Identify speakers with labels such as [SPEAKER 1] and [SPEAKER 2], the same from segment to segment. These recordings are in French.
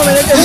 [SPEAKER 1] Hey,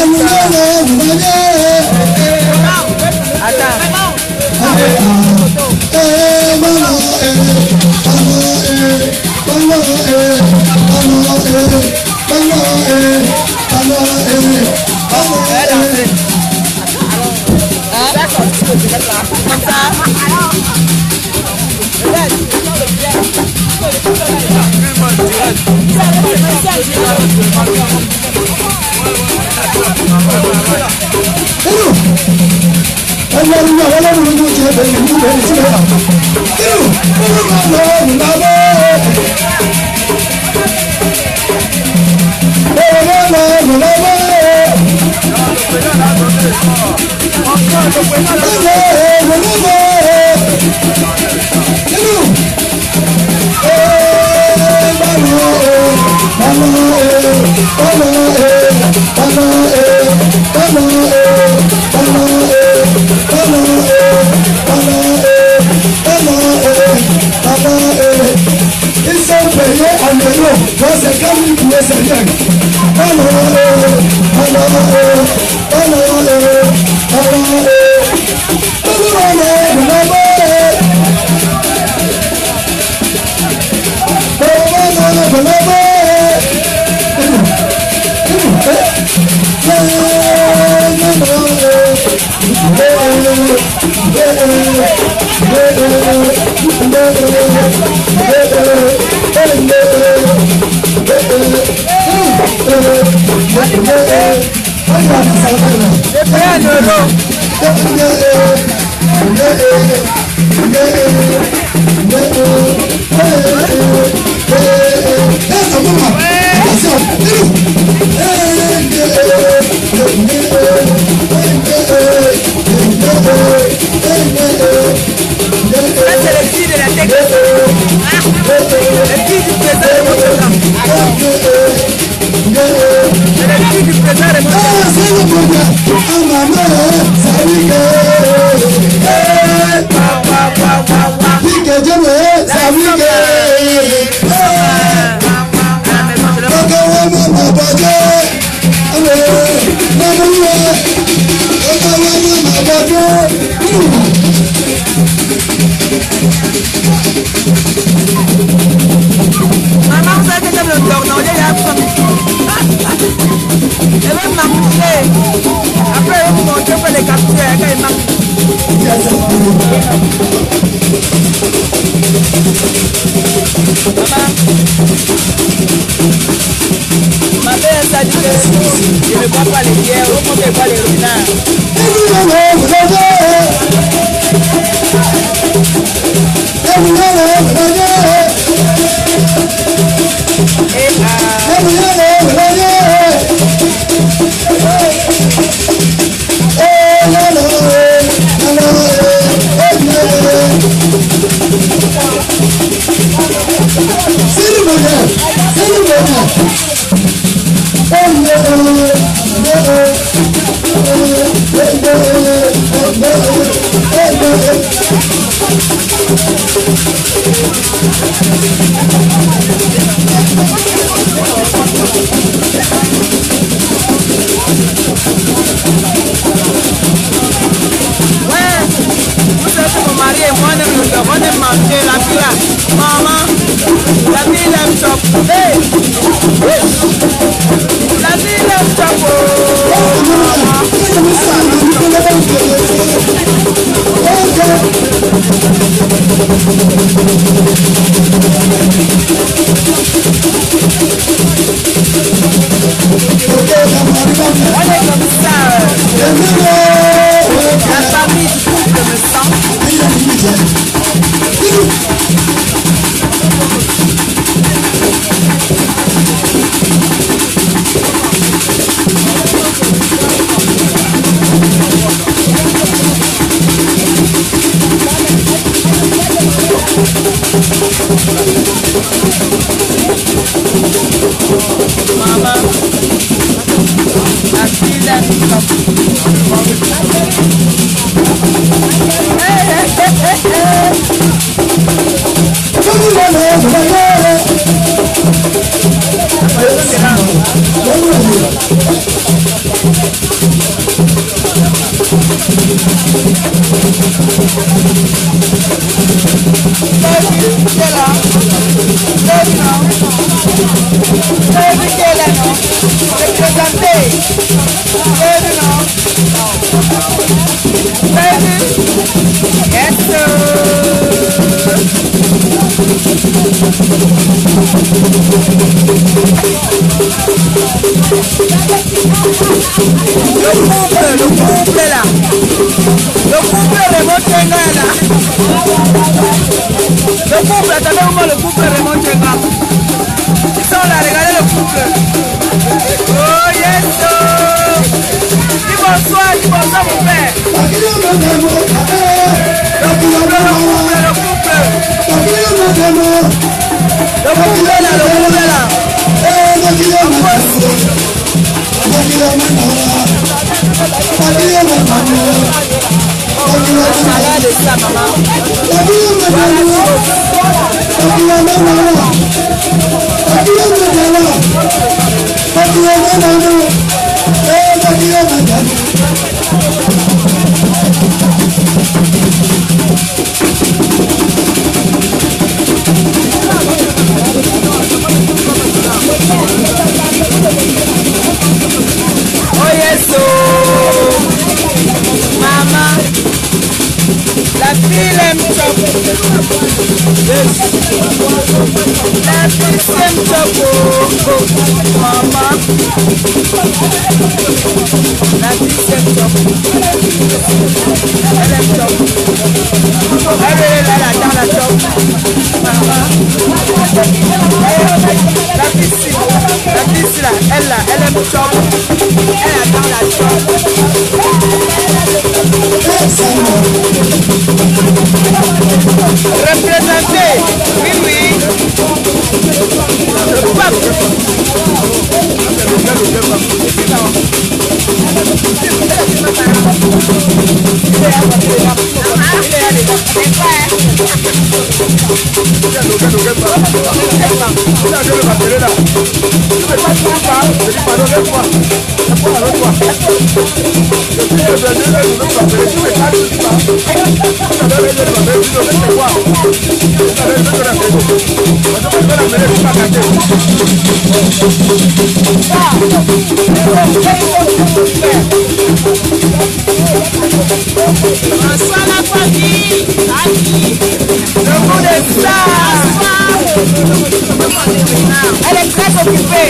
[SPEAKER 1] Elle est très occupée.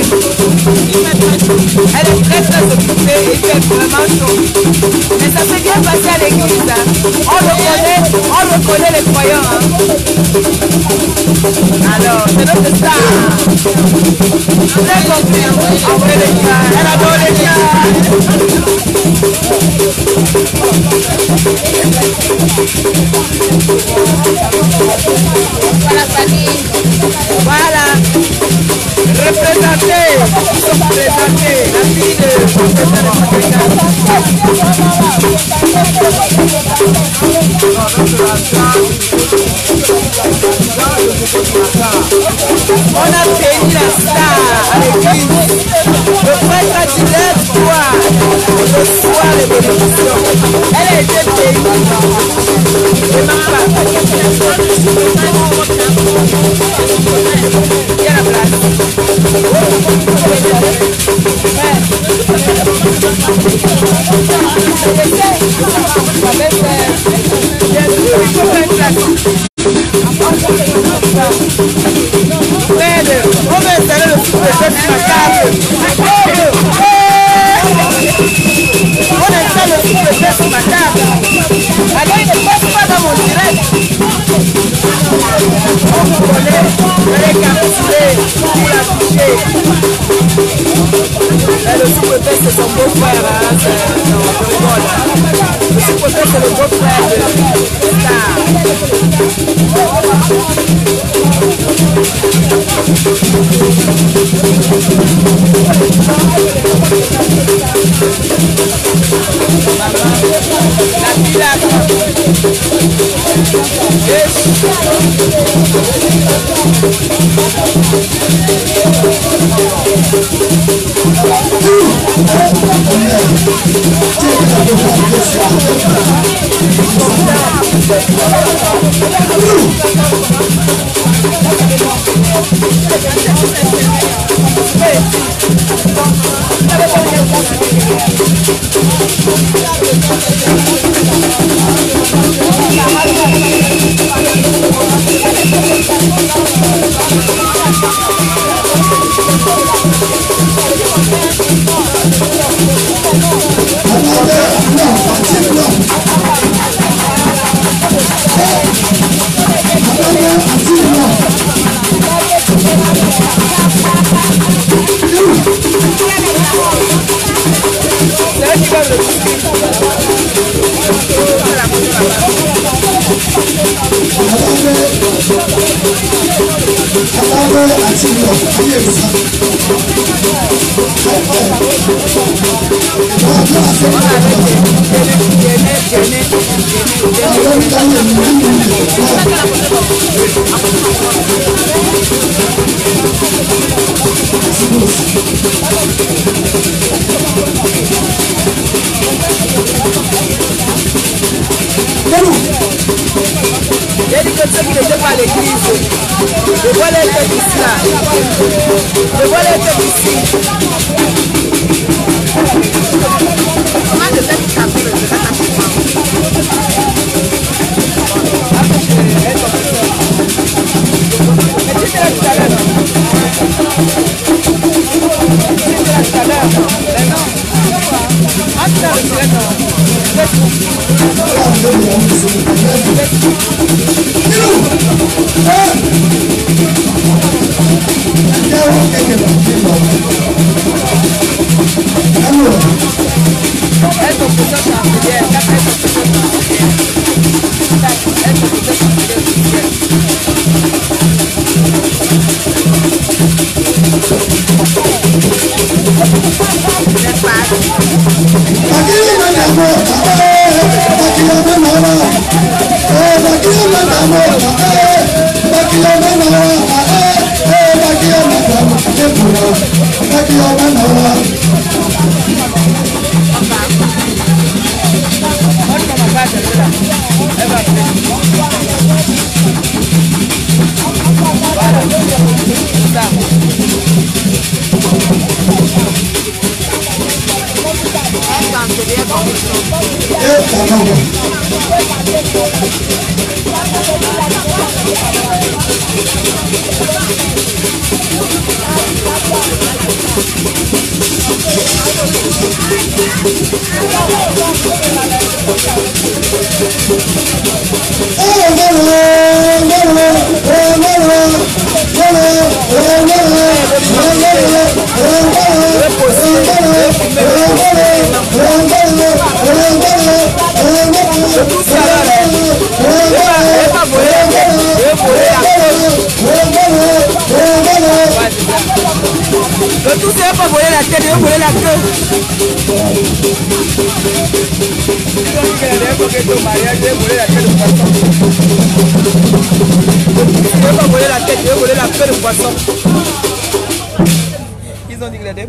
[SPEAKER 1] Elle est très occupée et il fait vraiment chaud. Mais ça s'est bien passé à l'église. Hein. On reconnaît les croyants. Hein. Alors, c'est notre star. Très compris. Envoyez les gars. Elle adore les gars. Voilà la famille. Voilà. Représentez. Ils sont présentés. La fille de on a béni la star à l'église. Le prêtre a dit lève-toi, reçois les bénédictions. Elle a été bénie. Et ma femme. Il y a la place. On va installer le soupe de tête sur la table. On installe le soupe de tête sur ma table. Alors il ne passe pas dans mon direct. On vous connaît, vous allez capturer pour l'afficher. Le soupe de tête c'est son beau-frère. Non, je rigole. Le soupe de tête c'est le beau-frère de Star. La villa. Yes.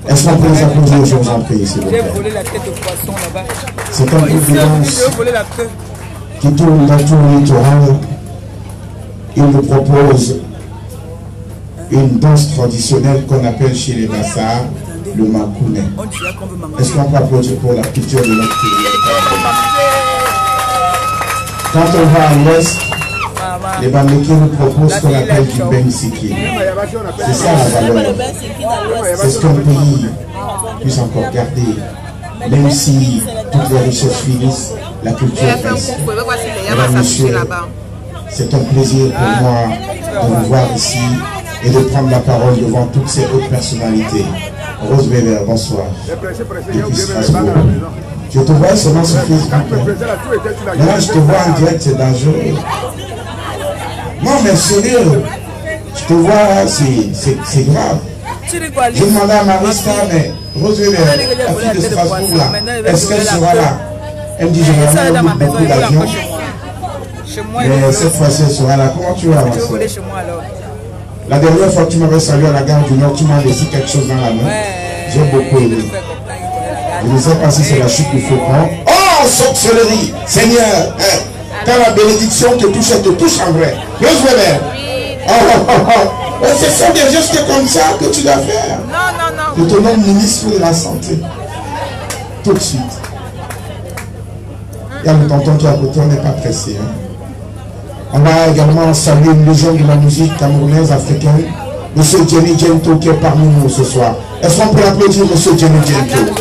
[SPEAKER 2] Est-ce qu'on peut les applaudir, je vous en prie, s'il vous plaît. C'est un groupe de danse qui tourne dans tout le littoral. Il nous propose une danse traditionnelle qu'on appelle chez les Bassards le Makouné. Est-ce qu'on peut applaudir pour la culture de notre pays? Quand on va à l'ouest, les Bamlékés nous proposent ce qu'on appelle du Bensiki. C'est ça la valeur. C'est ce qu'un pays puisse encore garder. Même si toutes les richesses finissent, la culture reste. Mesdames, messieurs, c'est un plaisir pour moi de vous voir ici et de prendre la parole devant toutes ces hautes personnalités. Rose Weber, bonsoir. Depuis Strasbourg. Je te vois seulement sur Facebook. Maintenant, je te vois en direct, c'est dangereux. Non, mais sérieux, je te vois, c'est grave. Je demandais à Marista, mais Rose Weber, la fille de Strasbourg, là, est-ce qu'elle sera là? Elle me dit, généralement, elle beaucoup d'avions. Mais cette fois-ci, elle sera là. Comment tu vas avancer? La dernière fois que tu m'avais salué à la gare du Nord, tu m'as laissé quelque chose dans la main. J'ai beaucoup aimé. Je ne sais pas si c'est la chute du faucon. Oh, sorcellerie! Seigneur, hein, quand la bénédiction te touche, elle te touche en vrai. Rose Weber. Oh, ce sont des gestes comme ça que tu dois faire.
[SPEAKER 1] Non.
[SPEAKER 2] Je te nomme ministre de la Santé. Tout de suite. Il y a le tonton qui est à côté, on n'est pas pressé. Hein. On va également saluer une légende de la musique camerounaise africaine, M. Jenny Gento, qui est parmi nous ce soir. Est-ce qu'on peut applaudir M. Jenny Gento?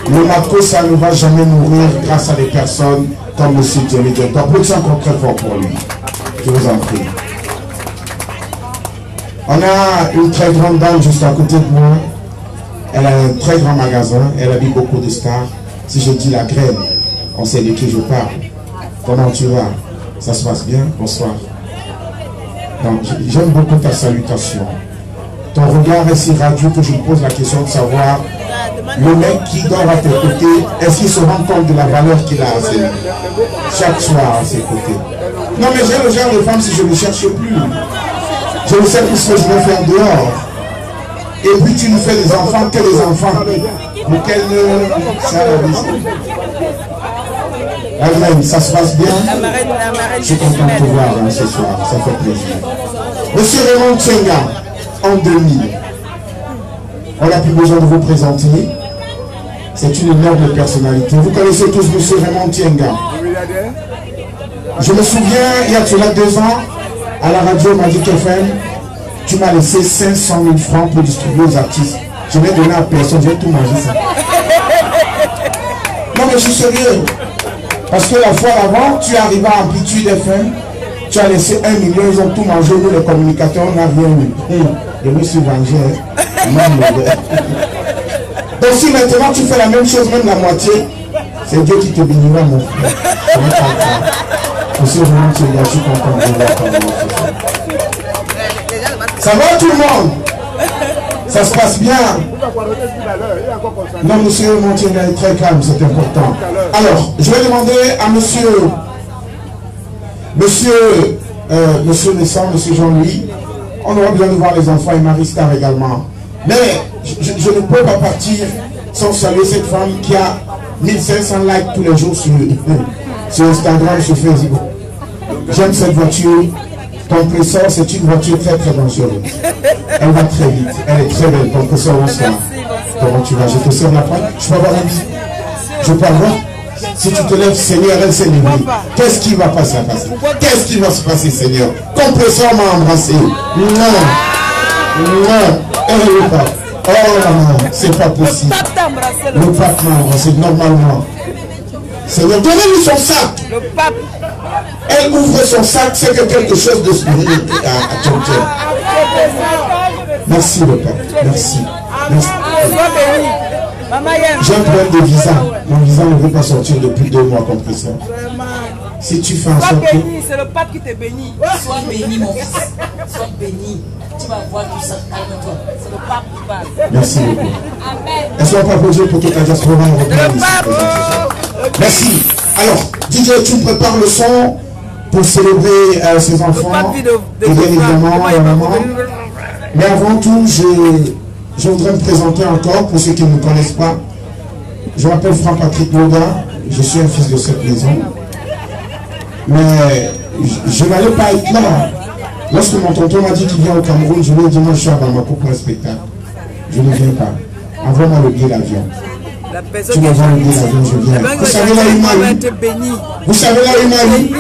[SPEAKER 2] Le Marco, ça ne va jamais mourir grâce à des personnes comme M. Jenny Gento. Applaudissez encore très fort pour lui. Je vous en prie. On a une très grande dame juste à côté de moi. Elle a un très grand magasin. Elle habille beaucoup de stars. Si je dis la graine, on sait de qui je parle. Comment tu vas? Ça se passe bien? Bonsoir. J'aime beaucoup ta salutation. Ton regard est si radieux que je me pose la question de savoir, le mec qui dort à tes côtés, est-ce qu'il se rend compte de la valeur qu'il a à ses, chaque soir à ses côtés? Non, mais j'ai le genre de femme si je ne cherche plus. Je ne sais plus ce que je vais faire dehors. Et puis tu nous fais des enfants, que des enfants. Pour qu'elle ne... Ça la vie. Amen, ça se passe bien. Je suis content de te voir hein, ce soir, ça fait plaisir. Monsieur Raymond Tchenga, en 2000. On n'a plus besoin de vous présenter. C'est une énorme personnalité. Vous connaissez tous Monsieur Raymond Tchenga. Je me souviens, il y a cela 2 ans, à la radio Magic FM, tu m'as laissé 500 000 francs pour distribuer aux artistes. Je n'ai donné à personne, je vais tout manger ça. Non mais je suis sérieux. Parce que la fois avant, tu es arrivé à Amplitude FM, tu as laissé 1 million, ils ont tout mangé, nous les communicateurs, on n'a rien eu. Je me suis vengé. Donc si maintenant tu fais la même chose, même la moitié, c'est Dieu qui te bénira mon frère. Monsieur Raymond Tchenga, je suis content de vous voir parmi nous ce soir. Ça va tout le monde? Ça se passe bien? Non, monsieur Raymond Tchenga est très calme, c'est important. Alors, je vais demander à monsieur Nessan, monsieur Jean-Louis, on aura besoin de voir les enfants et Marie-Star également. Mais je ne peux pas partir sans saluer cette femme qui a 1500 likes tous les jours sur Instagram, sur Facebook. J'aime cette voiture. Ton presseur, c'est une voiture très très dangereuse. Elle va très vite. Elle est très belle. Ton presseur, bonsoir. Comment tu vas? Je te serre la pointe. Je peux avoir un bisou? Je peux avoir? Si tu te lèves, Seigneur, elle s'est levée. Qu'est-ce qui va passer? Qu'est-ce qui va se passer, Seigneur? Compresseur m'a embrassé. Non. Elle est le pape. Oh non, c'est pas possible. Le pape m'a embrassé normalement. Seigneur, donnez-lui son sac.
[SPEAKER 1] Le pape.
[SPEAKER 2] Elle ouvre son sac, c'est que quelque chose de spirituel à ton cœur. Merci le pape. Merci. J'ai un problème de visa. Mon visa ne veut pas sortir depuis 2 mois comme ça. Si tu fais en sorte que...
[SPEAKER 1] C'est le pape qui te bénit.
[SPEAKER 3] Sois béni mon fils. Sois béni. Tu vas voir tout ça. Calme-toi. C'est le pape qui parle.
[SPEAKER 2] Merci beaucoup. Est-ce qu'on peut applaudir pour toute la diaspora européenne ici? Merci. Alors, DJ, tu me prépares le son pour célébrer ses enfants. Et bien évidemment, la maman. Mais avant tout, je voudrais me présenter encore pour ceux qui ne me connaissent pas. Je m'appelle Franck-Patrick Loga. Je suis un fils de cette maison. Mais je n'allais pas être là. Lorsque mon tonton m'a dit qu'il vient au Cameroun, je lui ai dit moi je suis à Bamako pour un spectacle. Je ne viens pas. Envoie-moi le billet d'avion. Tu m'envoies le billet d'avion, je viens. Vous savez là où il m'a eu? Vous savez là où il m'a eu?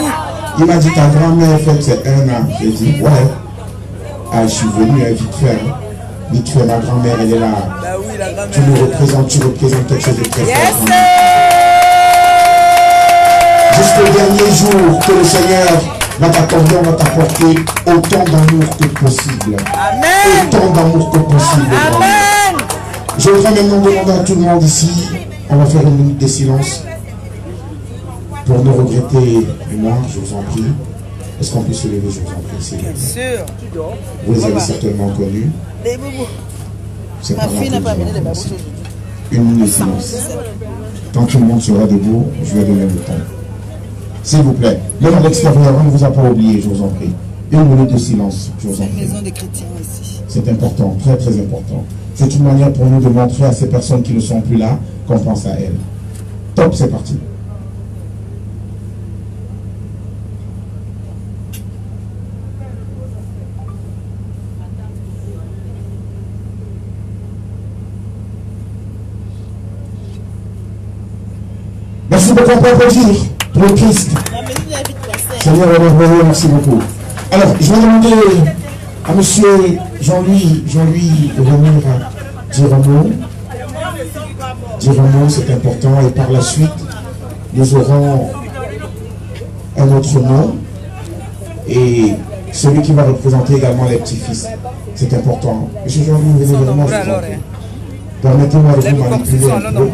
[SPEAKER 2] Il m'a dit ta grand-mère fait c'est 1 an. J'ai dit ouais. Ah, je suis venu vite fait. Vite fait, ma grand-mère elle est là. Tu me représentes, tu représentes quelque chose de très fort. Jusqu'au dernier jour que le Seigneur va t'accorder, on va t'apporter autant d'amour que possible.
[SPEAKER 1] Amen.
[SPEAKER 2] Autant d'amour que possible.
[SPEAKER 1] Amen.
[SPEAKER 2] Je voudrais maintenant demander à tout le monde ici, on va faire une minute de silence pour nous regretter mémoire, je vous en prie. Est-ce qu'on peut se lever, je vous en prie,
[SPEAKER 1] Bien sûr.
[SPEAKER 2] Vous les avez certainement connus. C'est pas grave. Une minute de silence. Quand tout le monde sera debout, je vais donner le temps. S'il vous plaît, même à l'extérieur, on ne vous a pas oublié, je vous en prie. Une minute de silence, je vous en prie.
[SPEAKER 1] Maison des chrétiens aussi.
[SPEAKER 2] C'est important, très très important. C'est une manière pour nous de montrer à ces personnes qui ne sont plus là qu'on pense à elles. Top, c'est parti. Merci beaucoup pour applaudir pour le Christ. Seigneur, merci beaucoup. Alors, je vais demander à monsieur Jean-Louis revenir à dire un mot. Dire un mot, c'est important. Et par la suite, nous aurons un autre nom. Et celui qui va représenter également les petits-fils. C'est important. Monsieur Jean-Louis, venez vraiment. Permettez-moi de vous manipuler un peu.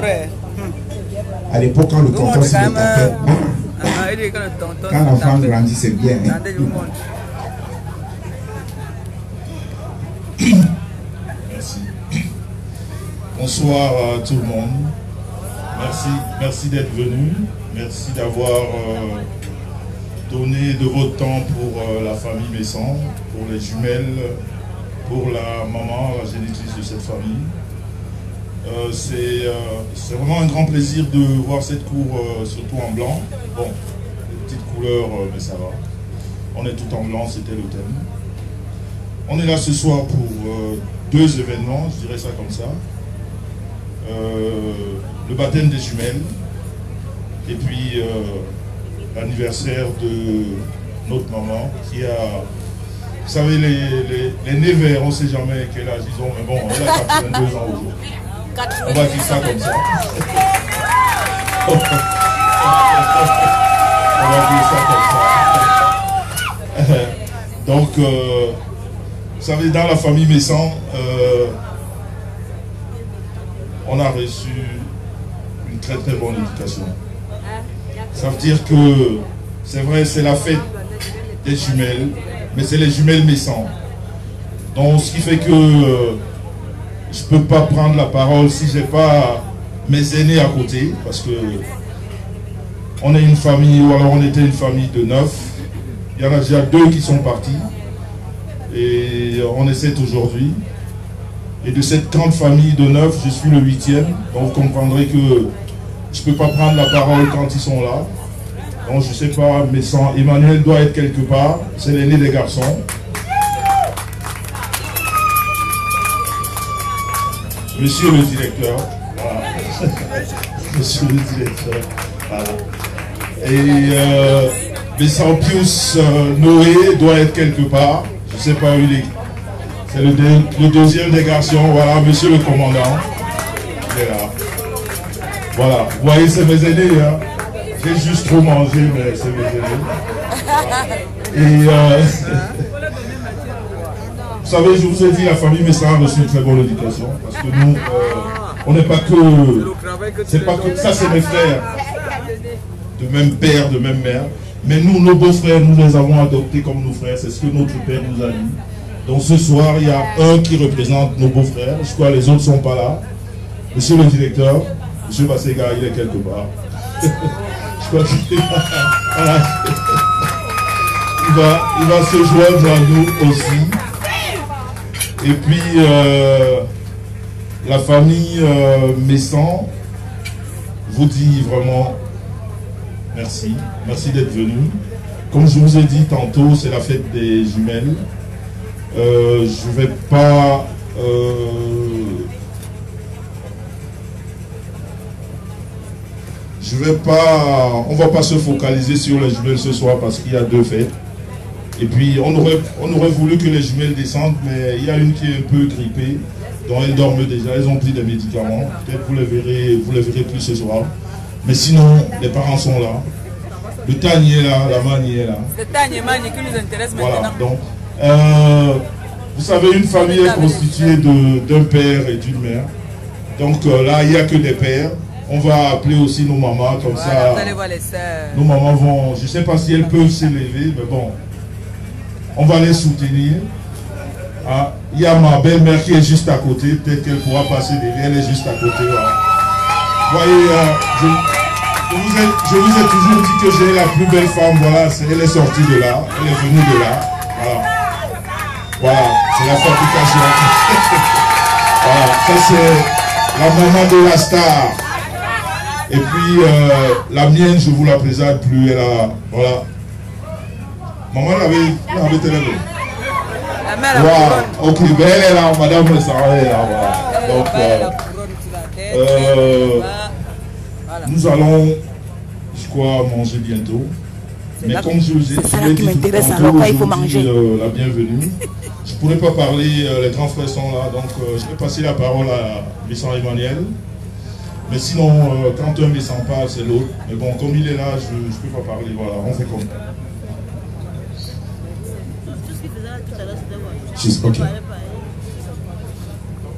[SPEAKER 2] À l'époque, quand le tonton s'y tapait, quand l'enfant grandit, c'est bien. Hein?
[SPEAKER 4] Merci. Bonsoir à tout le monde. Merci d'être venu. Merci d'avoir donné de votre temps pour la famille Messan, pour les jumelles, pour la maman, la génitrice de cette famille. C'est vraiment un grand plaisir de voir cette cour, surtout en blanc. Bon, des petites couleurs, mais ça va. On est tout en blanc, c'était le thème. On est là ce soir pour deux événements, je dirais ça comme ça. Le baptême des jumelles et puis l'anniversaire de notre maman qui a... Vous savez, les nez verts, on ne sait jamais quel âge ils ont, mais bon, elle a 82 ans aujourd'hui. On va dire ça comme ça. On va dire ça comme ça. Donc, vous savez, dans la famille Messan, on a reçu une très très bonne éducation. Ça veut dire que, c'est vrai, c'est la fête des jumelles, mais c'est les jumelles Messan. Donc, ce qui fait que je ne peux pas prendre la parole si je n'ai pas mes aînés à côté, parce que on est une famille, ou alors on était une famille de 9. Il y en a déjà 2 qui sont partis, et on essaie aujourd'hui. Et de cette grande famille de 9, je suis le 8e, donc vous comprendrez que je ne peux pas prendre la parole quand ils sont là. Donc je ne sais pas, mais sans Emmanuel doit être quelque part, c'est l'aîné des garçons. Monsieur le directeur, voilà. Monsieur le directeur, voilà. Et Messan Pius Noé doit être quelque part, je ne sais pas où il est. C'est le deuxième des garçons, voilà, monsieur le commandant. Il est là. Voilà, vous voyez, c'est mes aînés, hein. J'ai juste trop mangé, mais c'est mes aînés. Et vous savez, je vous ai dit, la famille Messan a reçu une très bonne éducation. Parce que nous, on n'est pas que... C'est pas que... Ça, c'est mes frères. De même père, de même mère. Mais nous, nos beaux-frères, nous les avons adoptés comme nos frères. C'est ce que notre père nous a dit. Donc ce soir, il y a un qui représente nos beaux-frères. Je crois que les autres ne sont pas là. Monsieur le directeur, monsieur Bassega, il est quelque part. Je crois qu'il voilà. Il va se joindre à nous aussi. Et puis, la famille Messan vous dit vraiment merci. Merci d'être venu. Comme je vous ai dit tantôt, c'est la fête des jumelles. Je vais pas... on va pas se focaliser sur les jumelles ce soir parce qu'il y a 2 fêtes. Et puis on aurait voulu que les jumelles descendent, mais il y a une qui est un peu grippée, dont elles dorment déjà, elles ont pris des médicaments. Peut-être vous les verrez plus ce soir. Mais sinon, les parents sont là. Le Tani est là, la Mani est là.
[SPEAKER 1] C'est Tani et Mani qui nous intéresse maintenant.
[SPEAKER 4] Voilà, donc, vous savez, une famille est constituée d'un père et d'une mère. Donc là, il n'y a que des pères. On va appeler aussi nos mamans, comme ça.
[SPEAKER 1] Vous allez voir les sœurs.
[SPEAKER 4] Nos mamans vont, je ne sais pas si elles peuvent s'élever, mais bon, on va les soutenir. Ah, il y a ma belle-mère qui est juste à côté, peut-être qu'elle pourra passer derrière, elle est juste à côté. Là. Vous voyez, je vous ai toujours dit que j'ai la plus belle femme, voilà, elle est sortie de là, elle est venue de là. Voilà. Voilà, c'est la fabrication. Voilà, ça c'est la maman de la star. Et puis la mienne, je vous la présente plus. Elle a, voilà. Maman l'avait télé.
[SPEAKER 1] La mère
[SPEAKER 4] Wow, ok, ben elle est là, madame Sarah est là. Voilà. Donc, nous allons, je crois, manger bientôt. Mais comme je vous ai dit, il faut manger. La bienvenue. Je ne pourrais pas parler, les grands frères sont là, donc je vais passer la parole à Vincent Emmanuel. Mais sinon, quand un Vincent parle, c'est l'autre. Mais bon, comme il est là, je ne peux pas parler. Voilà, on fait comme ça.
[SPEAKER 2] Ok.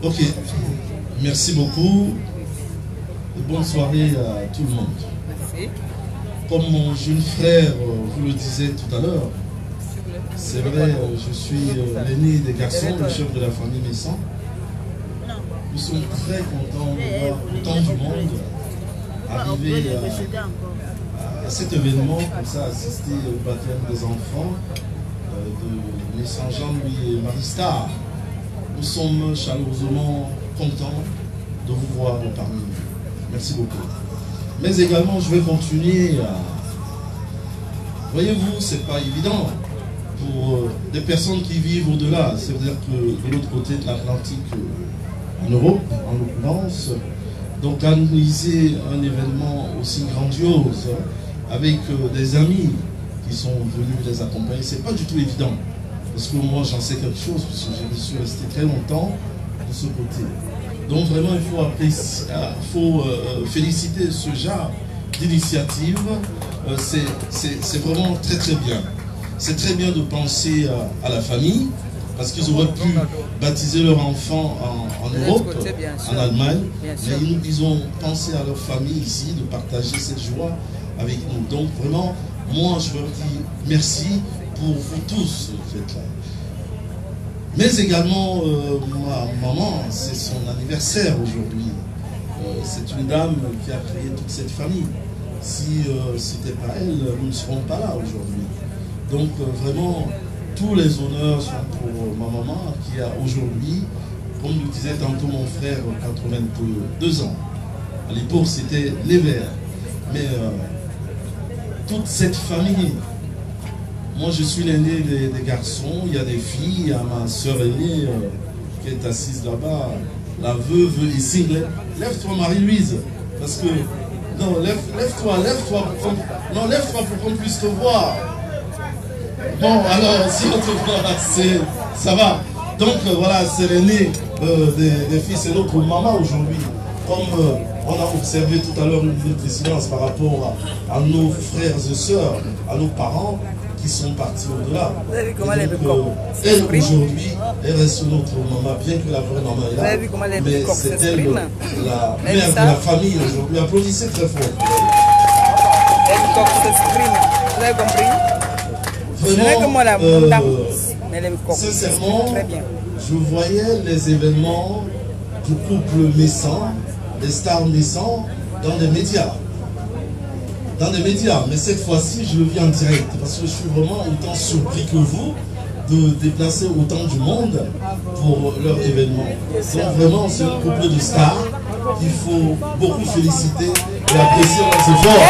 [SPEAKER 5] Ok, merci beaucoup. Bonne soirée à tout le monde.
[SPEAKER 1] Merci.
[SPEAKER 5] Comme mon jeune frère vous le disait tout à l'heure, c'est vrai, je suis l'aîné des garçons, le chef de la famille Messan. Nous sommes très contents de voir autant du monde arriver à cet événement, comme ça, assister au baptême des enfants de Messan Jean-Louis et Marie-Star. Nous sommes chaleureusement contents de vous voir parmi nous. Merci beaucoup. Mais également, je vais continuer à... Voyez-vous, c'est pas évident pour des personnes qui vivent au-delà. C'est-à-dire que de l'autre côté de l'Atlantique, en Europe, en l'occurrence, d'organiser un événement aussi grandiose avec des amis qui sont venus les accompagner, c'est pas du tout évident. Parce que moi, j'en sais quelque chose, parce que je suis resté très longtemps de ce côté. Donc vraiment, il faut féliciter ce genre d'initiative. C'est vraiment très très bien. C'est très bien de penser à la famille, parce qu'ils auraient pu baptiser leur enfant en Europe, en Allemagne, mais ils ont pensé à leur famille ici, de partager cette joie avec nous. Donc vraiment, moi je leur dis merci pour vous tous, en fait, là. Mais également, ma maman, c'est son anniversaire aujourd'hui. C'est une dame qui a créé toute cette famille. Si ce n'était pas elle, nous ne serons pas là aujourd'hui. Donc vraiment, tous les honneurs sont pour ma maman qui a aujourd'hui, comme le disait tantôt mon frère, 82 ans. À l'époque, c'était les Verts. Mais toute cette famille, moi je suis l'aîné des garçons, il y a des filles, il y a ma soeur aînée qui est assise là-bas, la veuve ici. Lève-toi Marie-Louise, parce que... Non, lève-toi non, lève-toi pour qu'on puisse te voir. Bon, alors, si on te voit, ça va. Donc, voilà, c'est l'aîné des filles, c'est notre maman aujourd'hui. Comme on a observé tout à l'heure une minute de silence par rapport à nos frères et sœurs, à nos parents qui sont partis au-delà. Elle, aujourd'hui, elle reste notre maman, bien que la vraie maman est là. Mais c'est elle, la mère de la famille aujourd'hui. Applaudissez très fort.
[SPEAKER 1] Vous avez compris?
[SPEAKER 5] Vraiment, sincèrement, je voyais les événements du couple Messan, des stars Messan, dans les médias. Dans les médias, mais cette fois-ci, je le vis en direct, parce que je suis vraiment autant surpris que vous de déplacer autant du monde pour leur événement. Donc vraiment, c'est un couple de stars qu'il faut beaucoup féliciter et apprécier leurs efforts.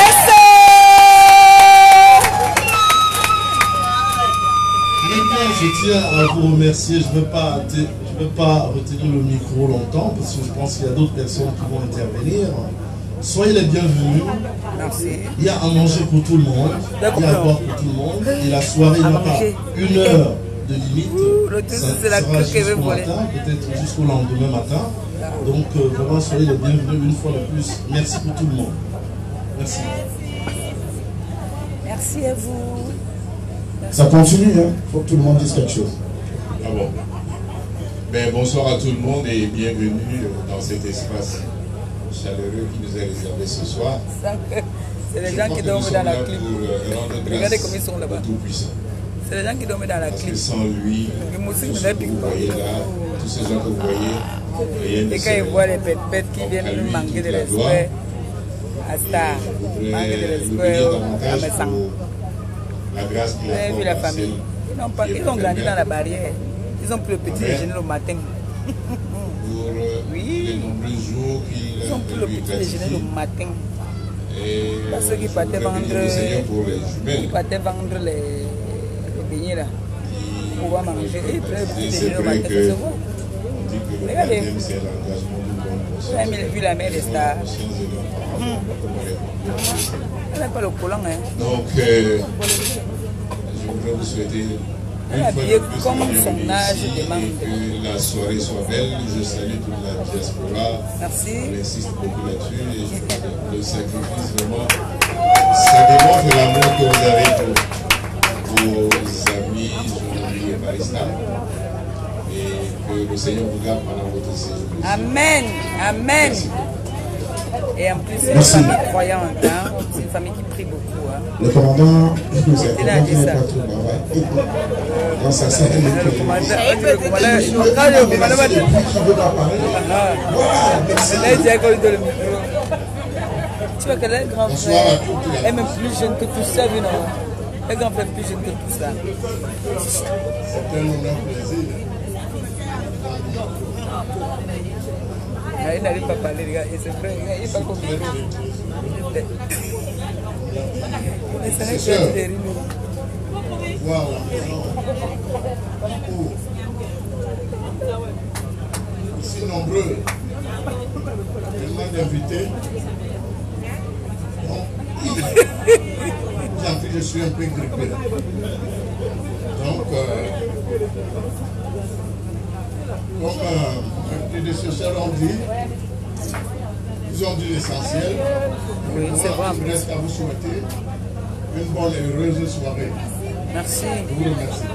[SPEAKER 5] Maintenant, je tiens à vous remercier. Je ne vais pas retenir le micro longtemps, parce que je pense qu'il y a d'autres personnes qui vont intervenir. Soyez les bienvenus.
[SPEAKER 1] Merci.
[SPEAKER 5] Il y a à manger pour tout le monde. Il y a à boire pour tout le monde. Et la soirée n'a pas une heure de limite. Ça sera jusqu'au matin, peut-être jusqu'au lendemain matin. Donc vraiment, soyez les bienvenus une fois de plus. Merci pour tout le monde. Merci.
[SPEAKER 1] Merci à vous.
[SPEAKER 2] Ça continue, hein. Il faut que tout le monde dise quelque chose.
[SPEAKER 6] Ah bon. Ben, bonsoir à tout le monde et bienvenue dans cet espace chaleureux qui nous est réservé ce soir.
[SPEAKER 1] C'est les gens qui dorment dans la clim. Regardez comme ils sont là-bas. C'est les gens qui dorment dans la clim.
[SPEAKER 6] Sans lui, tout ce que vous voyez là, tous ces gens que vous voyez,
[SPEAKER 1] et quand ils voient les bêtes qui viennent nous manquer de respect à Star, manquer de respect à Messan.
[SPEAKER 6] La grâce qui
[SPEAKER 1] Vous avez vu la famille. Ils ont grandi dans la barrière. Ils Ils ont pris le petit déjeuner le matin.
[SPEAKER 6] Pour
[SPEAKER 1] Oui.
[SPEAKER 6] les nombreux jours qu'il
[SPEAKER 1] Ils ont pris le
[SPEAKER 6] lui
[SPEAKER 1] petit déjeuner
[SPEAKER 6] gratifie.
[SPEAKER 1] le matin.
[SPEAKER 6] Et
[SPEAKER 1] Parce ceux qui partaient vendre,
[SPEAKER 6] le Seigneur pour les jumelles.
[SPEAKER 1] les beignets là. Pour pouvoir manger. Et ils prenaient le petit
[SPEAKER 6] Et c'est
[SPEAKER 1] déjeuner le
[SPEAKER 6] vrai
[SPEAKER 1] matin.
[SPEAKER 6] que
[SPEAKER 1] C'est bon.
[SPEAKER 6] on dit que le
[SPEAKER 1] Regardez.
[SPEAKER 6] baptême, c'est l'engagement d'une bonne
[SPEAKER 1] Vous avez vu la mère des stars. Elle n'a pas le collant. Hein.
[SPEAKER 6] Donc, je voudrais vous souhaiter
[SPEAKER 1] Elle
[SPEAKER 6] une
[SPEAKER 1] a
[SPEAKER 6] fois
[SPEAKER 1] habillé
[SPEAKER 6] de plus
[SPEAKER 1] comme
[SPEAKER 6] bienvenue
[SPEAKER 1] son âge
[SPEAKER 6] ici
[SPEAKER 1] demande.
[SPEAKER 6] et que la soirée soit belle. Je salue toute la diaspora.
[SPEAKER 1] Merci.
[SPEAKER 6] On insiste beaucoup là-dessus et le sacrifice vraiment, ça démontre l'amour que vous avez pour vos amis, journaliers et baristas. Et que le Seigneur vous garde pendant votre séjour.
[SPEAKER 1] Amen. Amen. Et en plus, c'est une
[SPEAKER 2] Merci.
[SPEAKER 1] famille croyante. Hein. C'est une famille qui prie beaucoup. Hein.
[SPEAKER 2] Le commandant, nous
[SPEAKER 1] là,
[SPEAKER 2] avons
[SPEAKER 1] dis ça.
[SPEAKER 2] pas trop travail. Dans sa salle,
[SPEAKER 1] Le commandant,
[SPEAKER 2] qui veut pas parler. Voilà, merci.
[SPEAKER 1] là, il dit qu'on lui donne le micro. Tu vois qu'elle est grand
[SPEAKER 6] Bonsoir
[SPEAKER 1] frère.
[SPEAKER 6] à toutes.
[SPEAKER 1] Elle est même plus jeune que tout ça, vu non. Elle est grand frère plus jeune que tout ça.
[SPEAKER 6] C'est un honneur plaisir.
[SPEAKER 1] Il n'arrive pas à parler, les gars. Et c'est vrai, il n'est pas comme il est. C'est vrai qu'il a dit des rimes.
[SPEAKER 6] Voir la maison pour aussi nombreux, tellement d'invités. J'en prie, je suis un peu grippé. Donc, comme mes prédécesseurs ont dit, ils ont dit l'essentiel.
[SPEAKER 1] Oui, c'est vrai.
[SPEAKER 6] Il me reste à vous souhaiter une bonne et heureuse soirée.
[SPEAKER 1] Merci.
[SPEAKER 6] Je vous remercie.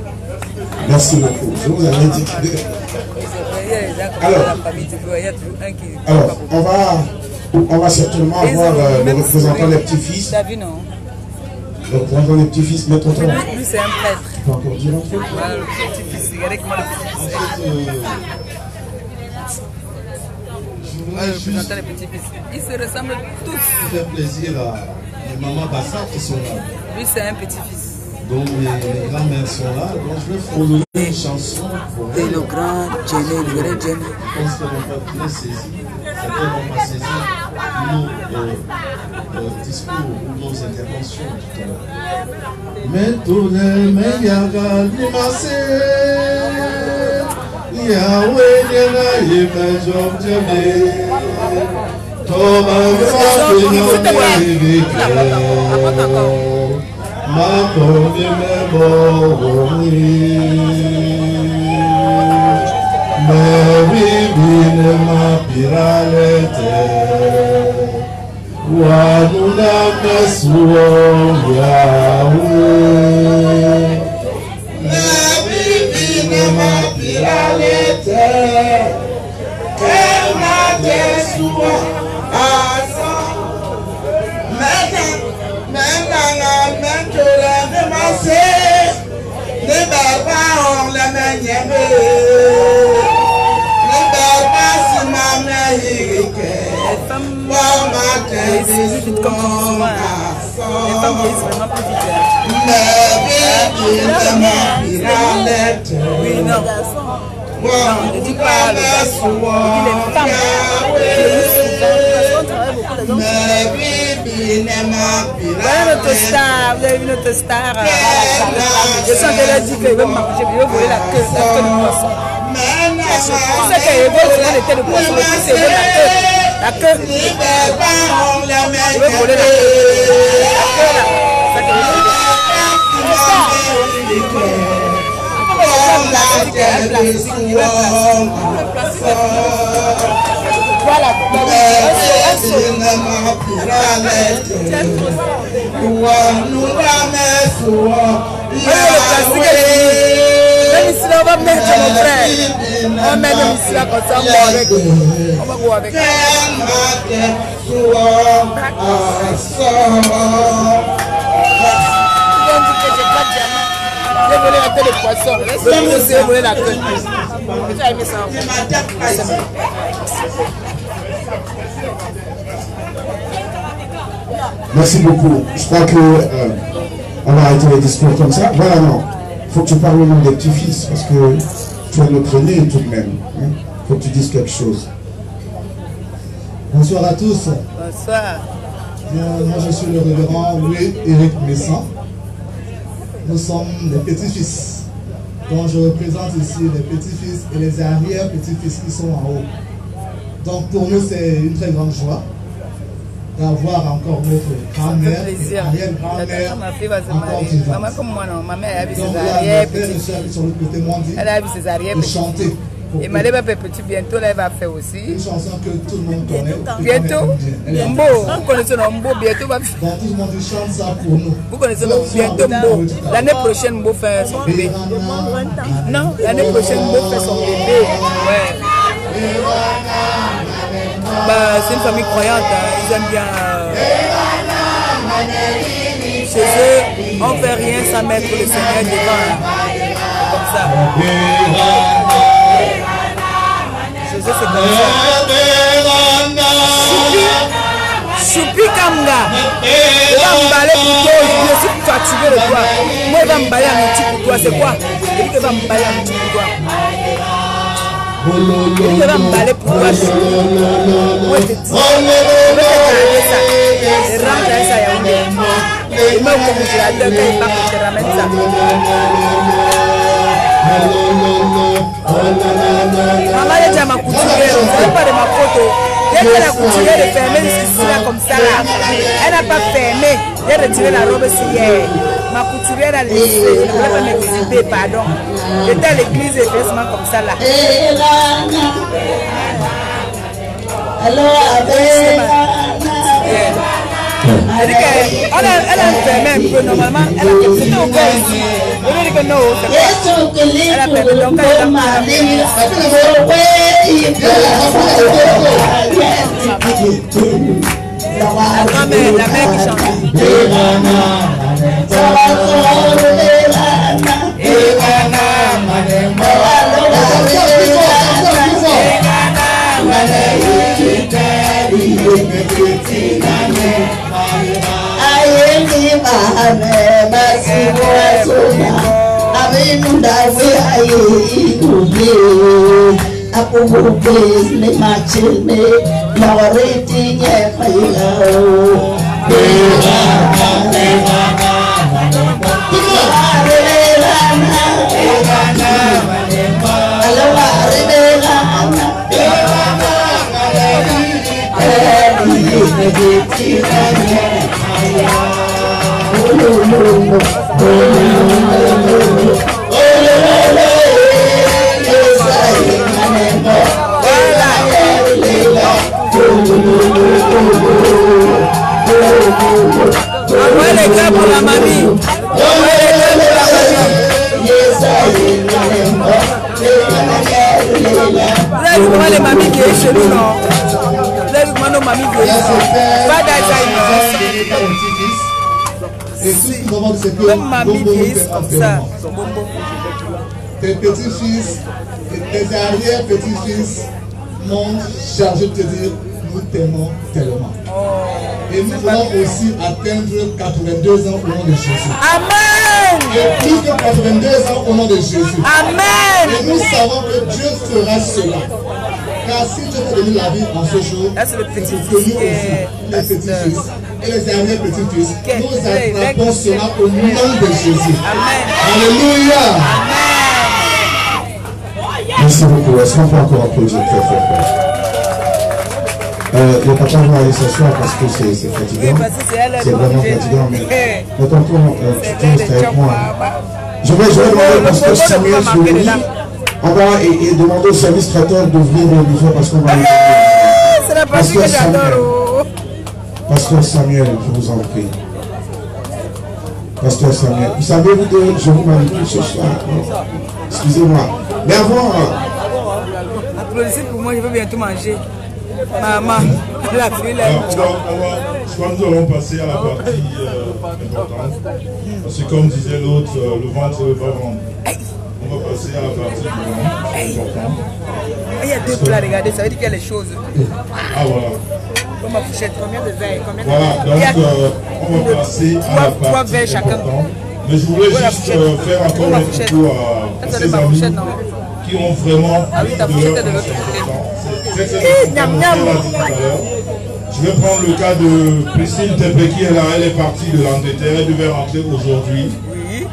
[SPEAKER 2] Merci beaucoup. Je vous avais dit que...
[SPEAKER 1] Il y a les gens comme
[SPEAKER 2] Alors.
[SPEAKER 1] la famille, tu vois, il y a toujours un qui.
[SPEAKER 2] Alors, on va certainement avoir le représentant des petits-fils.
[SPEAKER 1] Tu as vu, non?
[SPEAKER 2] Le représentant des petits-fils, Maître Antoine.
[SPEAKER 1] Lui, c'est un prêtre.
[SPEAKER 2] Tu peux encore dire un truc?
[SPEAKER 1] Voilà, le petit-fils. Regardez comment le petit-fils. Voilà, le représentant des petits-fils. Ils se ressemblent tous.
[SPEAKER 5] Faire plaisir à les mamans Bassat qui sont là.
[SPEAKER 1] Lui, c'est un petit-fils.
[SPEAKER 5] Donc les grands-mères sont là. Donc je vais fredonner une chanson pour
[SPEAKER 1] Et
[SPEAKER 5] elles.
[SPEAKER 1] le grand Jenny, le vrai Jenny.
[SPEAKER 5] Je pense qu'elles n'ont pas bien saisi. Certaines n'ont pas saisi nos discours ou nos interventions tout à l'heure. Mais tout le monde y a gagné massé. Yahweh Yena Yemejom Jeme. Thomas Makoni memori Mebibine mapiralete Wanuna mesuo Yahweh Mebibine mapiralete Kema Jesuo Asa Menanga mentora ne mase ne baba on la menyebe ne baba si mama hike wa mate
[SPEAKER 1] vite comme souvent. Les femmes vieillissent vraiment plus vite. Oui, non. Non, ne dis pas le garçon. Il dit les femmes vieillissent souvent. Parce qu'on travaille beaucoup les hommes. Voilà notre star. Vous avez vu notre star. Je suis en train de leur dire qu'il veut manger. Il veut voler la queue de poisson. Tout ce qu'il veut, c'est la tête de poisson. Le plus, c'est la queue. La queue. Il veut voler la queue. La queue là. Ça qu'il veut. Voilà. Même ici, on va mettre mon frère. On met même ici, là, comme ça, on va avec. On va go avec. J'ai volé la queue de poisson. Laisse-moi aussi voler la queue. Tu as aimé ça?
[SPEAKER 2] Merci beaucoup. Je crois que on va arrêter les discours comme ça. Voilà, non. Il faut que tu parles au nom des petits-fils parce que tu es notre aîné tout de même. Hein? Faut que tu dises quelque chose.
[SPEAKER 7] Bonsoir à tous.
[SPEAKER 1] Bonsoir.
[SPEAKER 7] Bien, moi je suis le révérend Louis-Éric Messan. Nous sommes les petits-fils. Donc je représente ici les petits-fils et les arrière-petits-fils qui sont en haut. Donc pour nous c'est une très grande joie d'avoir encore notre grand-mère, arrière-grand-mère encore vivante.
[SPEAKER 1] Maman comme moi non, ma mère a vu
[SPEAKER 7] Donc
[SPEAKER 1] ses
[SPEAKER 7] là,
[SPEAKER 1] arrières
[SPEAKER 7] mes frères et sœurs qui sont de l'autre côté m'ont dit
[SPEAKER 1] elle a vu ses arrières
[SPEAKER 7] de chanter.
[SPEAKER 1] Et ma lèvre petit bientôt là elle va faire aussi.
[SPEAKER 7] Une chanson que tout le monde connaît.
[SPEAKER 1] Bientôt, Mbo, vous connaissez le Mbo, bientôt va faire.
[SPEAKER 7] Donc tout le monde chante ça pour nous.
[SPEAKER 1] Vous connaissez le bientôt Mbo. L'année prochaine Mbo fait son bébé. Non, l'année prochaine Mbo fait son bébé. Ouais. Bah, c'est une famille croyante, hein. Ils aiment bien. Chez eux, on ne fait rien sans mettre le Seigneur devant. Hein. Comme ça. Chez eux, c'est comme ça. Choupi Kamga. Il va m'emballer pour toi. Je suis fatigué de toi. Moi, il va m'emballer un outil pour toi. C'est quoi? Il va m'emballer un outil pour toi. Il va m'emballer pour toi. Moi, je te dis. Je vais te garder ça. Et rendre ça à Yaoundé. Et même comme je l'adore, quand il part, je te ramène ça. Maman, elle dit à ma couturière, vous n'avez pas de ma photo. Dès que la couturière est fermée, ici là comme ça là, elle n'a pas fermé. J'ai retiré la robe hier. Ma couturière a laissé, je ne voulais pas me visiter, pardon. J'étais à l'église et faisément comme ça là. Elle a fermé un peu normalement, elle a fait au corps ici. Je lui dis que non, c'est quoi? Elle a perdu, donc elle a la mère qui chante.
[SPEAKER 8] Aku bubis ni macil ni lawariti nye payau
[SPEAKER 1] Envoyez les gars pour la mamie. Envoyez les gars pour la mamie. Vous avez vu comment les mamies vieillissent chez nous, non? Vous avez vu comment nos mamies vieillissent? Pas d'âge.
[SPEAKER 7] Et tout ce que nous avons, c'est que
[SPEAKER 1] même mamie vieillissent comme ça.
[SPEAKER 7] Tes petits-fils, tes arrière-petits-fils m'ont chargé de te dire nous t'aimons tellement. Et nous allons aussi atteindre 82 ans au nom de Jésus.
[SPEAKER 1] Amen.
[SPEAKER 7] Et plus de 82 ans au nom de Jésus.
[SPEAKER 1] Amen.
[SPEAKER 7] Et nous savons que Dieu fera cela. Car si Dieu peut donner la vie en ce jour,
[SPEAKER 1] c'est le petit-fils
[SPEAKER 7] nous aussi, les petits-fils et les arrière-petits-fils, nous attrapons cela au nom de Jésus.
[SPEAKER 1] Amen.
[SPEAKER 7] Alléluia.
[SPEAKER 2] Merci beaucoup. Est-ce qu'on peut encore applaudir très fort? Le papa va aller s'asseoir parce que c'est fatigant. C'est vraiment fatigant. Mais tonton, tu restes avec moi. Je vais demander au pasteur Samuel Souris. On va demander au service traiteur d'ouvrir le livre parce qu'on va aller.
[SPEAKER 1] C'est la partie que j'adore.
[SPEAKER 2] Pasteur Samuel, je vous en prie. Pasteur Samuel, vous savez, je vous manipule ce soir. Excusez-moi. Mais avant.
[SPEAKER 1] Applaudissez pour moi, je veux bientôt manger. Maman, la fille là.
[SPEAKER 4] Je crois que nous allons passer à la partie importante. Parce que comme disait l'autre, le ventre va vendre. On va passer à la partie du ventre importante.
[SPEAKER 1] Il y a deux plats, regardez, ça veut dire qu'il y a les choses.
[SPEAKER 4] Ah voilà.
[SPEAKER 1] Comme ma fourchette, combien de verres?
[SPEAKER 4] Voilà, donc on va passer à la partie importante. Mais je voulais juste faire encore un coucou à ses amis qui ont vraiment pris de leur important. C'est très important. Je vais prendre le cas de Priscille Tepe qui est là, elle est partie de l'Angleterre, elle devait rentrer aujourd'hui.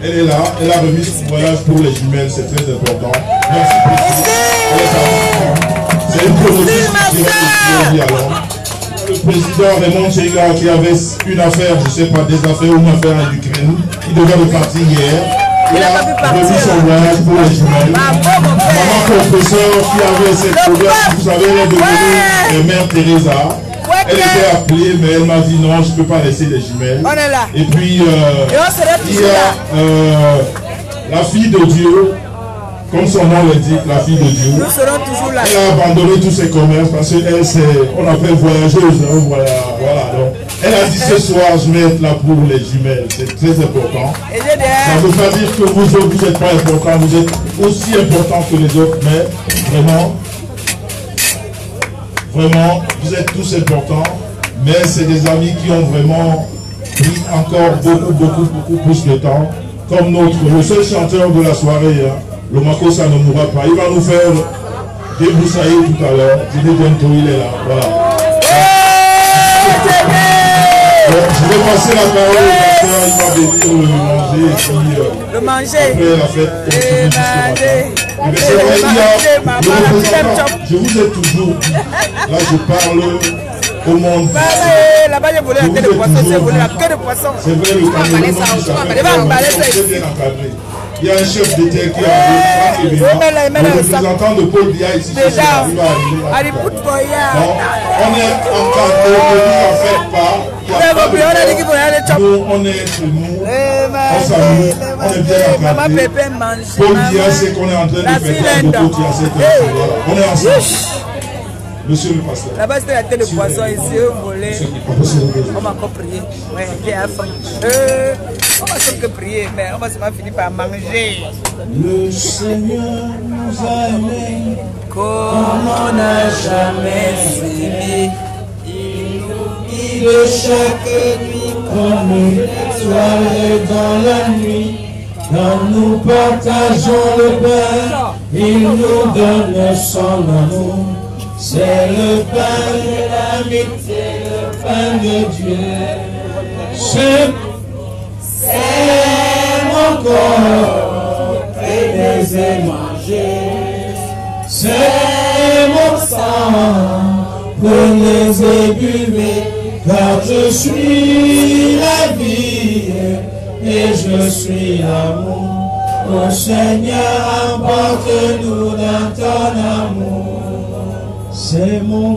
[SPEAKER 4] Elle est là, elle a remis son voyage pour les jumelles, c'est très important. Merci Priscille. Elle est partie. C'est une promotion qui est alors. Le président Raymond Chega qui avait une affaire, je ne sais pas, des affaires ou une affaire en Ukraine, qui devait repartir hier. Il a remis son voyage pour les jumelles. Maman professeur qui avait cette problème, vous savez, elle est devenue Mère Teresa. Elle était appelée, mais elle m'a dit non, je ne peux pas laisser les jumelles. Et puis, il y a la fille de Dieu, comme son nom l'indique, la fille de Dieu.
[SPEAKER 1] Nous serons toujours là.
[SPEAKER 4] Elle a abandonné tous ses commerces parce qu'elle, on appelle voyageuse. Hein, voilà, donc, elle a dit ce soir, je vais être là pour les jumelles. C'est très important. Ça ne veut pas dire que vous autres, vous n'êtes pas importants. Vous êtes aussi importants que les autres, mais vraiment, vous êtes tous importants. Mais c'est des amis qui ont vraiment pris encore beaucoup plus de temps. Comme le seul chanteur de la soirée, hein, le Mako, ça ne mourra pas. Il va nous faire débroussailler tout à l'heure. Didi Bento, il est là. Voilà. Je vais passer la parole au pasteur. Il va venir le manger. Et puis, après la fête, c'est vrai, il y a le représentant. Je vous ai toujours dit. Là, je parle au monde.
[SPEAKER 1] Là-bas, j'ai volé la queue de poisson. J'ai volé la queue de poisson.
[SPEAKER 4] C'est vrai, le Cameroun, c'est bien encadré. Il y a un chef d'État qui a arrivé, le représentant de Paul Biya ici, il va arriver. On est encadré, ne vous en faites pas. Nous, on est chez nous, on s'amuse, on est bien encadré. Paul Biya, c'est qu'on est en train de faire de Paul Biya, on est ensemble. Monsieur le pasteur.
[SPEAKER 1] Là-bas, c'était la tête de poisson ici, on volait. On m'a encore prié. Ouais, j'ai faim. On va seulement prier, mais on va seulement finir par manger.
[SPEAKER 8] Le Seigneur nous a aimés
[SPEAKER 1] comme on n'a jamais aimé.
[SPEAKER 8] Il nous guide chaque nuit comme l'étoile dans la nuit. Quand nous partageons le pain, il nous donne son amour. C'est le pain de l'amitié, le pain de Dieu. C'est mon corps, prenez et mangez. C'est mon sang, prenez et buvez. Car je suis la vie et je suis l'amour. Ô Seigneur, emporte-nous dans ton amour. C'est mon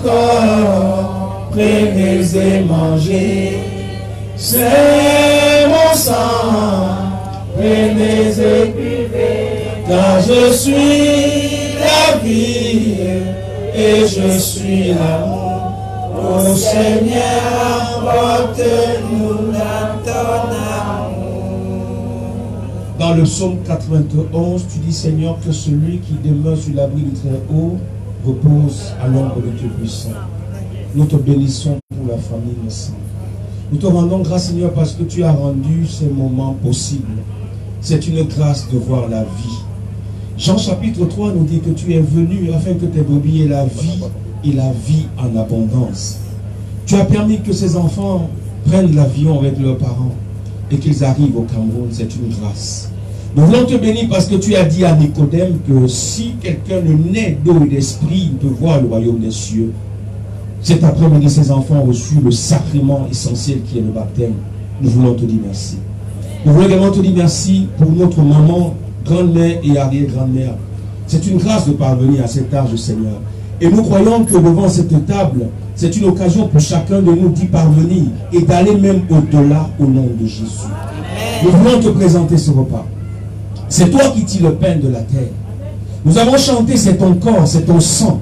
[SPEAKER 8] corps, prenez et mangez. C'est mon sang, prenez et buvez. Car je suis la vie et je suis l'amour. Ô Seigneur, emporte-nous dans ton amour. Dans le psaume 91, tu dis Seigneur que celui qui demeure sur l'abri du Très-Haut repose à l'ombre de Dieu puissant. Nous te bénissons pour la famille naissante. Nous te rendons grâce Seigneur parce que tu as rendu ces moments possibles. C'est une grâce de voir la vie. Jean chapitre 3 nous dit que tu es venu afin que tes brebis aient la vie et la vie en abondance. Tu as permis que ces enfants prennent l'avion avec leurs parents et qu'ils arrivent au Cameroun, c'est une grâce. Nous voulons te bénir parce que tu as dit à Nicodème que si quelqu'un ne naît d'eau et d'esprit, il peut voir le royaume des cieux. Cet après-midi, ces enfants ont reçu le sacrement essentiel qui est le baptême. Nous voulons te dire merci. Nous voulons également te dire merci pour notre maman, grand-mère et arrière-grand-mère. C'est une grâce de parvenir à cet âge, Seigneur. Et nous croyons que devant cette table, c'est une occasion pour chacun de nous d'y parvenir et d'aller même au-delà au nom de Jésus. Nous voulons te présenter ce repas. C'est toi qui tires le pain de la terre. Nous avons chanté, c'est ton corps, c'est ton sang.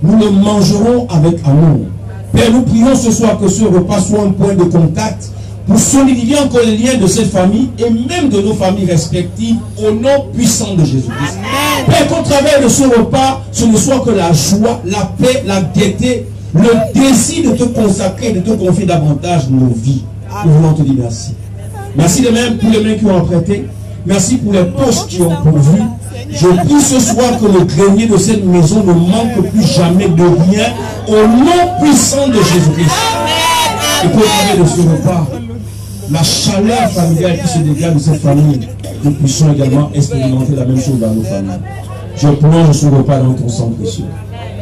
[SPEAKER 8] Nous le mangerons avec amour. Père, nous prions ce soir que ce repas soit un point de contact pour solidifier encore les liens de cette famille et même de nos familles respectives au nom puissant de Jésus-Christ. Père, qu'au travers de ce repas, ce ne soit que la joie, la paix, la gaieté, le désir de te consacrer, de te confier davantage nos vies. Nous voulons te dire merci. Merci de même pour les mains qui ont prêté. Merci pour les postes qui ont pourvu. Je prie ce soir que le grenier de cette maison ne manque plus jamais de rien au nom puissant de Jésus-Christ. Et pour parler de ce repas, la chaleur familiale qui se dégage de cette famille, nous puissions également expérimenter la même chose dans nos familles. Je plonge ce repas dans ton sang précieux.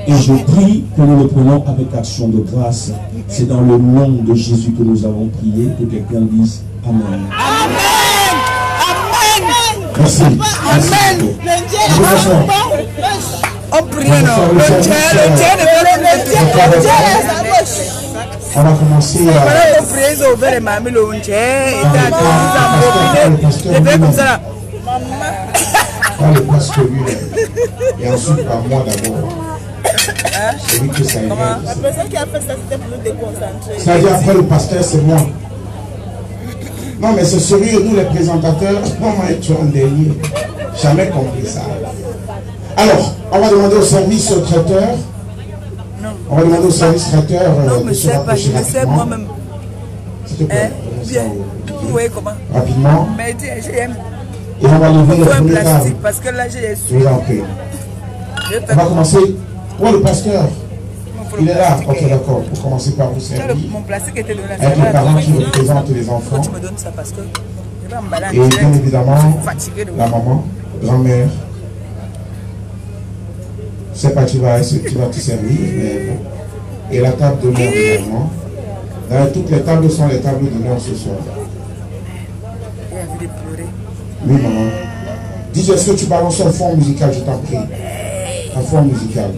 [SPEAKER 8] Et je prie que nous le prenons avec action de grâce. C'est dans le nom de Jésus que nous avons prié. Que quelqu'un dise Amen.
[SPEAKER 1] Amen. Amen.
[SPEAKER 8] Merci.
[SPEAKER 1] Amen. On prie, non?
[SPEAKER 2] On va commencer par le pasteur lui-même. Et ensuite par moi d'abord. C'est lui que ça aide.
[SPEAKER 1] La personne qui a fait ça, c'était pour nous déconcentrer.
[SPEAKER 2] C'est-à-dire après le pasteur, c'est moi. Non, mais c'est sérieux, nous les présentateurs, on va être en dernier. Jamais compris ça. Alors, on va demander au service traiteur. On va demander au service traiteur.
[SPEAKER 1] Non, mais je sais pas, je le sais moi-même.
[SPEAKER 2] S'il te plaît.
[SPEAKER 1] Bien. Vous voyez comment?
[SPEAKER 2] Rapidement.
[SPEAKER 1] Mais j'aime.
[SPEAKER 2] Et on va lever le
[SPEAKER 1] un
[SPEAKER 2] premier
[SPEAKER 1] plastique
[SPEAKER 2] table.
[SPEAKER 1] parce que là j'ai
[SPEAKER 2] Je vous en prie. On va commencer. Où est le pasteur? Il est là. Ok, d'accord. Pour commencer par vous servir.
[SPEAKER 1] Mon plastique était donné
[SPEAKER 2] Avec les parents qui représentent les enfants.
[SPEAKER 1] Tu me donnes ça parce que
[SPEAKER 2] et bien évidemment, la maman, grand-mère. Je sais pas, tu vas te servir, mais bon. Et la table d'honneur également. D'ailleurs, toutes les tables sont les tables d'honneur ce soir.
[SPEAKER 1] J'ai envie de pleurer.
[SPEAKER 2] Oui, maman. Dis, est-ce que tu balances un fond musical, je t'en prie? Un fond musical.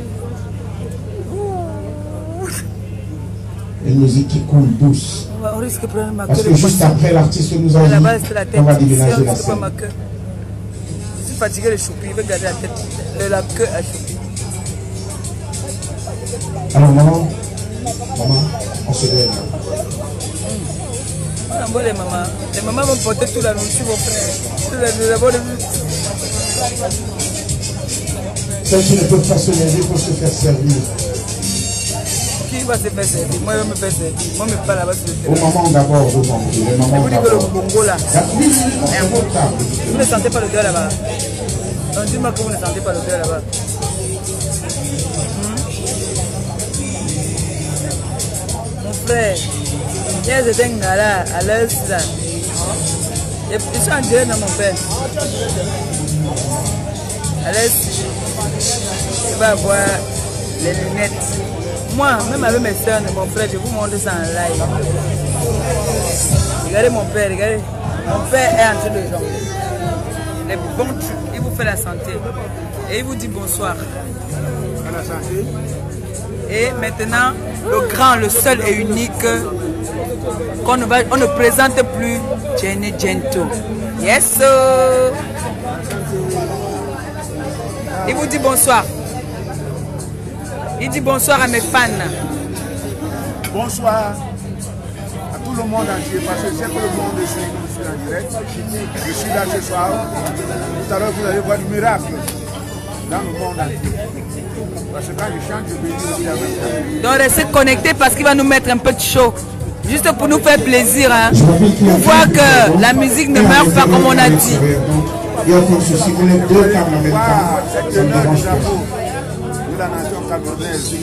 [SPEAKER 2] Une musique qui coule douce.
[SPEAKER 1] On risque de prendre ma queue.
[SPEAKER 2] Parce que juste après, l'artiste nous a dit, on va déménager la scène.
[SPEAKER 1] Je suis fatigué de choupi, je vais garder la tête, la queue à choupi.
[SPEAKER 2] Alors maman, on se lève.
[SPEAKER 1] Les mamans vont porter toute la nourriture, vos frères.
[SPEAKER 2] Celles qui ne peuvent pas se lever pour se faire servir.
[SPEAKER 1] Qui va se faire servir? Moi, je vais me faire servir. Moi, je ne vais pas là-bas sur le terrain.
[SPEAKER 2] Aux mamans d'abord, vous en prie. Les mamans d'abord.
[SPEAKER 1] Le bongo là.
[SPEAKER 2] Vous
[SPEAKER 1] ne sentez pas l'odeur là-bas? Dis-moi que vous ne sentez pas l'odeur là-bas. Mon frère, il y a des gens là, à l'aise là. Ils sont en direct dans mon père. À l'aise, il va avoir les lunettes. Moi, même avec mes soeurs et mon frère, je vous montre ça en live. Regardez mon père, regardez. Mon père est en train de jongler. Les bons trucs, il vous fait la santé. Et il vous dit bonsoir. À la santé. Et maintenant, le grand, le seul et unique, on ne présente plus Jenny Gento. Yes, sir. Il vous dit bonsoir. Il dit bonsoir à mes fans.
[SPEAKER 9] Bonsoir à tout le monde entier, parce que c'est que le monde est sur en direct. Je suis là ce soir. Tout à l'heure, vous allez voir du miracle dans le monde entier. Parce que quand je chante, je bénis aussi avec vous.
[SPEAKER 1] Donc restez connectés parce qu'il va nous mettre un peu de chaud. Juste pour nous faire plaisir. Hein. Pour voir que la musique ne meurt pas comme on a dit.
[SPEAKER 2] Il y a aucun souci, vous êtes deux tables en même temps. Ça me dérange pas.
[SPEAKER 9] De la nation camerounaise.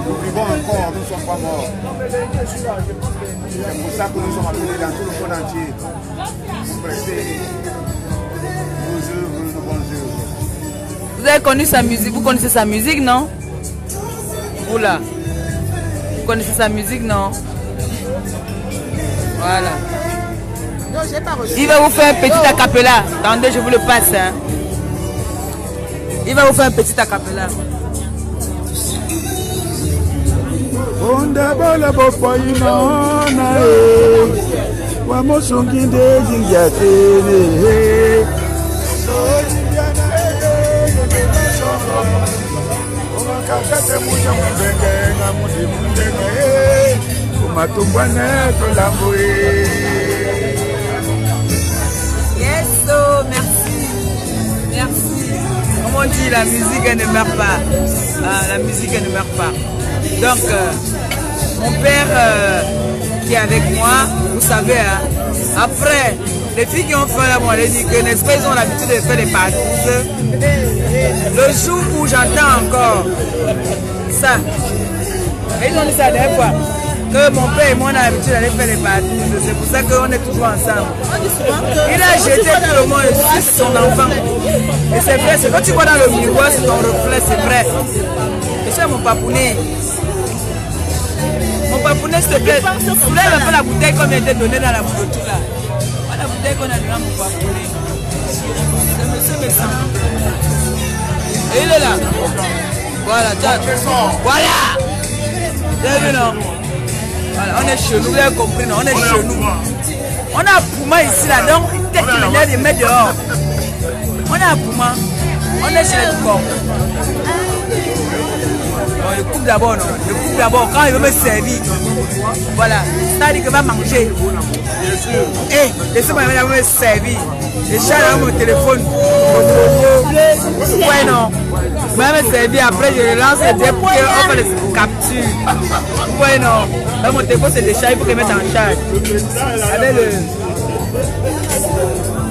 [SPEAKER 9] Nous vivons encore, nous ne sommes pas morts. C'est pour ça que nous sommes appelés dans tout le monde entier pour prêter nos œuvres, nos bonnes œuvres.
[SPEAKER 1] Vous avez connu sa musique, vous connaissez sa musique, non? Oula. Vous connaissez sa musique, non? Voilà.
[SPEAKER 10] Non, j'ai pas reçu.
[SPEAKER 1] Il va vous faire un petit acapella. Attendez, je vous le passe. Hein. Il va vous faire un petit acapella.
[SPEAKER 9] Ondabala bopoina na wa mosonginde jinjatene sojiana kakate muja mbenge na mudi mbenge kumatumbane tolamboe.
[SPEAKER 1] Yes, oh, merci. Merci. Comme on dit, la musique elle ne meurt pas. Ah, la musique elle ne meurt pas. Donc, mon père qui est avec moi, vous savez, hein, après Les filles qui ont fait là, moi, elles disent que n'est-ce pas, ils ont l'habitude de faire des partous. Le jour où j'entends encore ça, et ils ont dit ça la dernière fois, que mon père et moi on a l'habitude d'aller faire des partous. C'est pour ça qu'on est toujours ensemble. Il a jeté tout le monde sur son enfant. Et c'est vrai, c'est quand tu vois dans le miroir, c'est ton reflet, c'est vrai. Et c'est mon papounet. Mon papounet, s'il te plaît, soulève un peu la bouteille qu'on vient de donner dans la bouteille là. La bouteille qu'on a donnée à mon papounet. C'est monsieur Messan. Et il est là. Voilà, tiens. Voilà. Vous avez vu, non? Voilà, on est chez nous, vous avez compris, non? On est chez nous. On a un pouma ici, là, donc peut-être qu'il vient de mettre dehors. On a un pouma. On est chez les corps. Bon, le coupe d'abord, non? Le coupe d'abord, quand il veut me servir. Voilà, c'est-à-dire qu'il va manger. Et laissez-moi me servir. Je charge mon téléphone. Ouais, non. Je vais me servir. Après, je lance le dé pour qu'on fait les captures. Ouais, non. Là, mon téléphone c'est déchargé, il faut qu'il mette en charge. Avec le.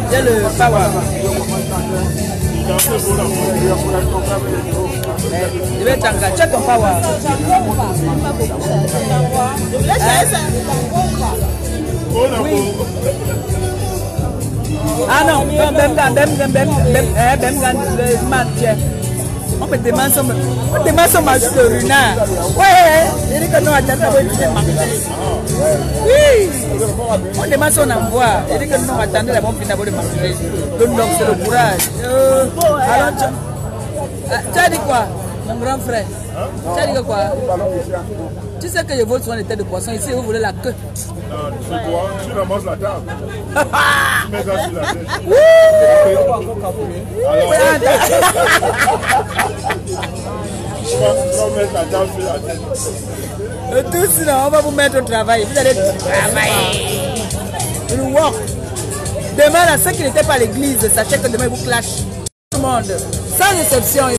[SPEAKER 1] Il y a le power. Je vais t'engager. Check ton power. Oui. Ah non, on me demande son masturina. Ouais, il dit que non, attends, oui, on demande son envoi. Il dit que non, attendez, la bonne fin d'abord de manger. Donc c'est le courage. Alors, tu as dit quoi, mon grand frère? Tu as dit quoi? Tu sais que je vole souvent les têtes de poisson. Ici, vous voulez la queue.
[SPEAKER 9] Non, c'est quoi? Tu ramasses la table. Tu mets ça sur la tête. Tu vas mettre la table sur la tête.
[SPEAKER 1] Tout sinon, on va vous mettre au travail. Vous allez travailler. Le work. Demain, là, ceux qui n'étaient pas à l'église, sachez que demain, ils vous clashent. Tout le monde. Sans exception.